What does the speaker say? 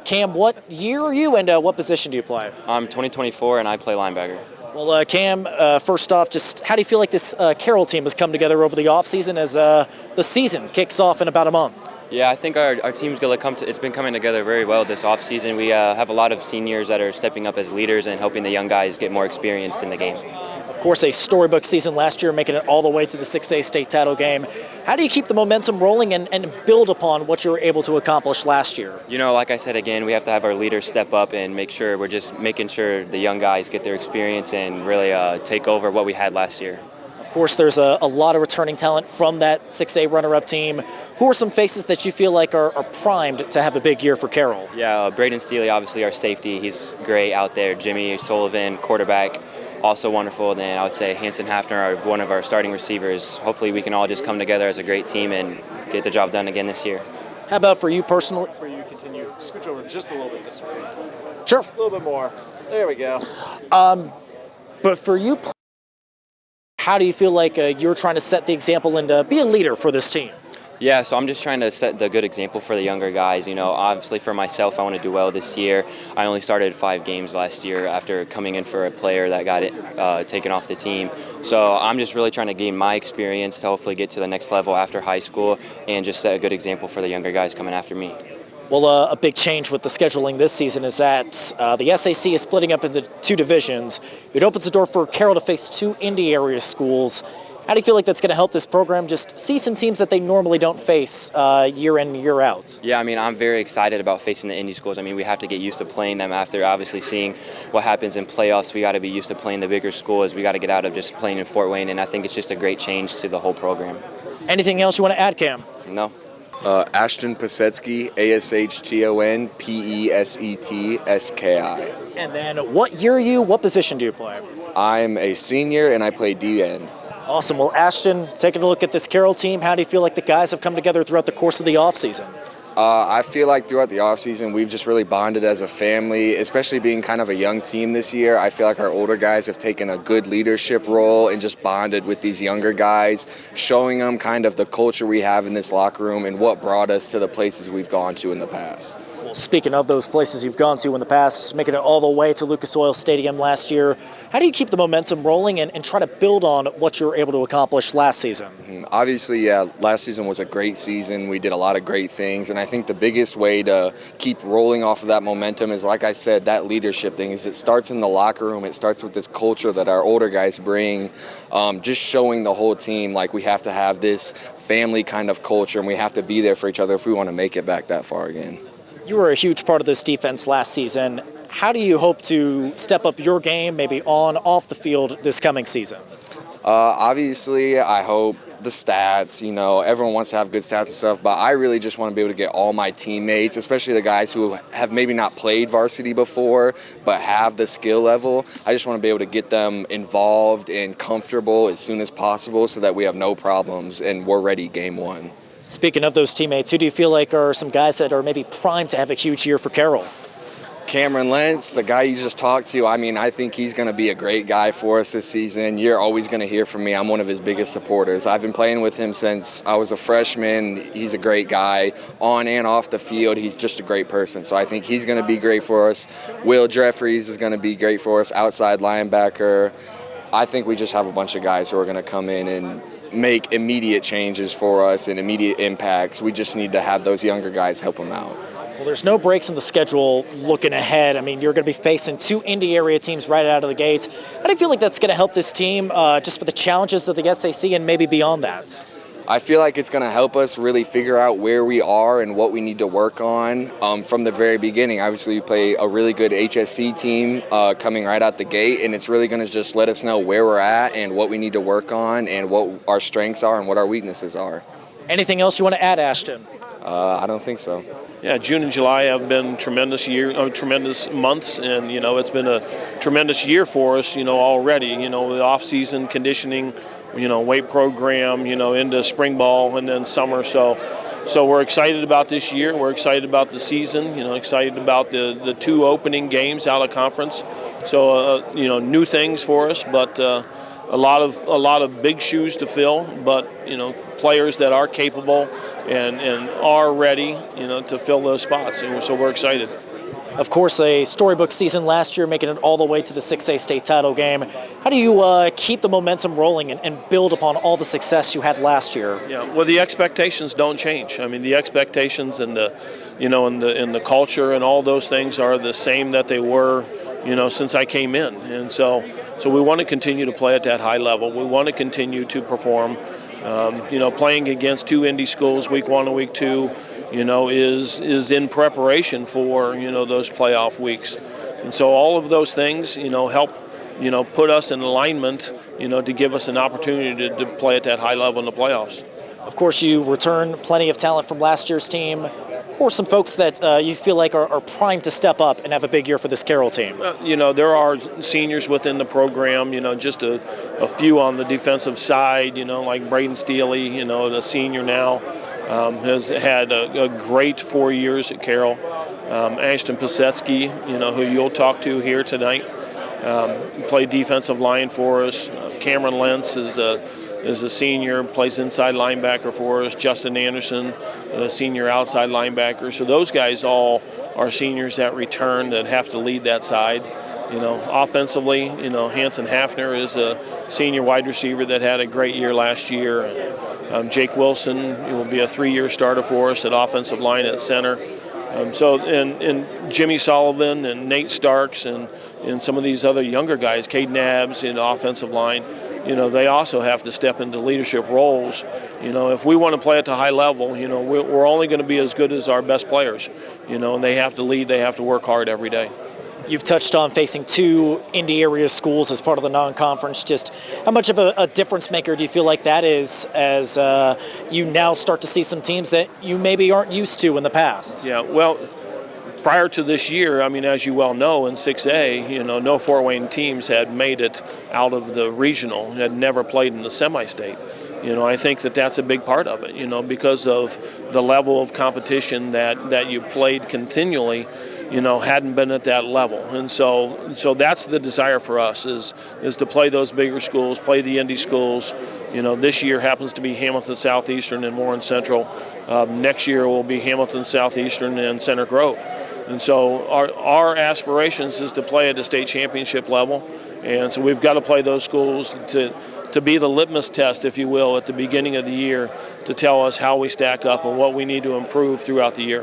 Cam, what year are you and what position do you play? I'm 2024 and I play linebacker. Well, Cam, first off, just how do you feel like this Carroll team has come together over the offseason as the season kicks off in about a month? Yeah, I think our team's going to it's been coming together very well this offseason. We have a lot of seniors that are stepping up as leaders and helping the young guys get more experience in the game. Of course, a storybook season last year, making it all the way to the 6A state title game. How do you keep the momentum rolling and build upon what you were able to accomplish last year? You know, like I said, again, we have to have our leaders step up and make sure we're just making sure the young guys get their experience and really take over what we had last year. Of course, there's a lot of returning talent from that 6A runner-up team. Who are some faces that you feel like are primed to have a big year for Carroll? Yeah, Braden Steely, obviously our safety. He's great out there. Jimmy Sullivan, quarterback, also wonderful. And then I would say Hanson Hafner, one of our starting receivers. Hopefully we can all just come together as a great team and get the job done again this year. How about for you personally? For you, continue. Scooch over just a little bit this way. Sure. A little bit more. There we go. But for you, how do you feel like you're trying to set the example and be a leader for this team? Yeah, so I'm just trying to set the good example for the younger guys. You know, obviously for myself, I want to do well this year. I only started 5 games last year after coming in for a player that got taken off the team. So I'm just really trying to gain my experience to hopefully get to the next level after high school and just set a good example for the younger guys coming after me. Well, a big change with the scheduling this season is that the SAC is splitting up into 2 divisions. It opens the door for Carroll to face 2 Indy area schools. How do you feel like that's going to help this program just see some teams that they normally don't face year in, year out? Yeah, I mean, I'm very excited about facing the Indy schools. I mean, we have to get used to playing them after obviously seeing what happens in playoffs. We got to be used to playing the bigger schools. We got to get out of just playing in Fort Wayne, and I think it's just a great change to the whole program. Anything else you want to add, Cam? No. Ashton Pesetsky, ASHTON, PESETSKI. And then what year are you? What position do you play? I'm a senior and I play D-end. Awesome. Well, Ashton, taking a look at this Carroll team, how do you feel like the guys have come together throughout the course of the offseason? I feel like throughout the offseason we've just really bonded as a family, especially being kind of a young team this year. I feel like our older guys have taken a good leadership role and just bonded with these younger guys, showing them kind of the culture we have in this locker room and what brought us to the places we've gone to in the past. Well, speaking of those places you've gone to in the past, making it all the way to Lucas Oil Stadium last year, how do you keep the momentum rolling and try to build on what you were able to accomplish last season? Obviously, yeah, last season was a great season. We did a lot of great things, and I think the biggest way to keep rolling off of that momentum is, like I said, that leadership thing. Is it starts in the locker room. It starts with this culture that our older guys bring, just showing the whole team like we have to have this family kind of culture, and we have to be there for each other if we want to make it back that far again. You were a huge part of this defense last season. How do you hope to step up your game, maybe on, off the field this coming season? Obviously, I hope the stats, you know, everyone wants to have good stats and stuff, but I really just want to be able to get all my teammates, especially the guys who have maybe not played varsity before, but have the skill level. I just want to be able to get them involved and comfortable as soon as possible so that we have no problems and we're ready game 1. Speaking of those teammates, who do you feel like are some guys that are maybe primed to have a huge year for Carroll? Cameron Lentz, the guy you just talked to, I mean, I think he's going to be a great guy for us this season. You're always going to hear from me. I'm one of his biggest supporters. I've been playing with him since I was a freshman. He's a great guy. On and off the field, he's just a great person. So I think he's going to be great for us. Will Jeffries is going to be great for us, outside linebacker. I think we just have a bunch of guys who are going to come in and make immediate changes for us and immediate impacts. We just need to have those younger guys help them out. Well, there's no breaks in the schedule looking ahead. I mean, you're going to be facing 2 Indy area teams right out of the gate. How do you feel like that's going to help this team just for the challenges of the SAC and maybe beyond that? I feel like it's going to help us really figure out where we are and what we need to work on from the very beginning. Obviously, we play a really good HSC team coming right out the gate, and it's really going to just let us know where we're at and what we need to work on and what our strengths are and what our weaknesses are. Anything else you want to add, Ashton? I don't think so. Yeah, June and July have been tremendous months, and it's been a tremendous year for us. Already. The off-season conditioning, weight program, into spring ball and then summer. So we're excited about this year. We're excited about the season. Excited about the 2 opening games out of conference. So new things for us, but a lot of big shoes to fill. But players that are capable and are ready, to fill those spots. And so we're excited. Of course, a storybook season last year, making it all the way to the 6A state title game. How do you keep the momentum rolling and build upon all the success you had last year? Yeah, well, the expectations don't change. I mean, the expectations and the, and the culture and all those things are the same that they were, since I came in. And so we want to continue to play at that high level. We want to continue to perform. Playing against two Indy schools, week 1 and week 2, is in preparation for, those playoff weeks. And so all of those things, help, put us in alignment, to give us an opportunity to play at that high level in the playoffs. Of course, you return plenty of talent from last year's team, or some folks that you feel like are primed to step up and have a big year for this Carroll team. There are seniors within the program, just a few on the defensive side, like Braden Steely, the senior now, has had a great 4 years at Carroll. Ashton Pasetsky, who you'll talk to here tonight, played defensive line for us. Cameron Lentz is a senior, plays inside linebacker for us. Justin Anderson, a senior outside linebacker. So those guys all are seniors that return that have to lead that side. Offensively, Hanson Hafner is a senior wide receiver that had a great year last year. Jake Wilson will be a 3-year starter for us at offensive line at center. And Jimmy Sullivan and Nate Starks and some of these other younger guys, Caden Nabbs in offensive line, they also have to step into leadership roles. If we want to play at the high level, we're only going to be as good as our best players, and they have to lead, they have to work hard every day. You've touched on facing two Indy area schools as part of the non-conference. Just how much of a difference maker do you feel like that is as you now start to see some teams that you maybe aren't used to in the past? Yeah, well, prior to this year, as you well know, in 6A, no Fort Wayne teams had made it out of the regional, had never played in the semi-state. I think that's a big part of it, because of the level of competition that you played continually, hadn't been at that level. And so that's the desire for us is to play those bigger schools, play the Indy schools. This year happens to be Hamilton Southeastern and Warren Central. Next year will be Hamilton Southeastern and Center Grove. And so our aspirations is to play at the state championship level. And so we've got to play those schools to be the litmus test, if you will, at the beginning of the year to tell us how we stack up and what we need to improve throughout the year.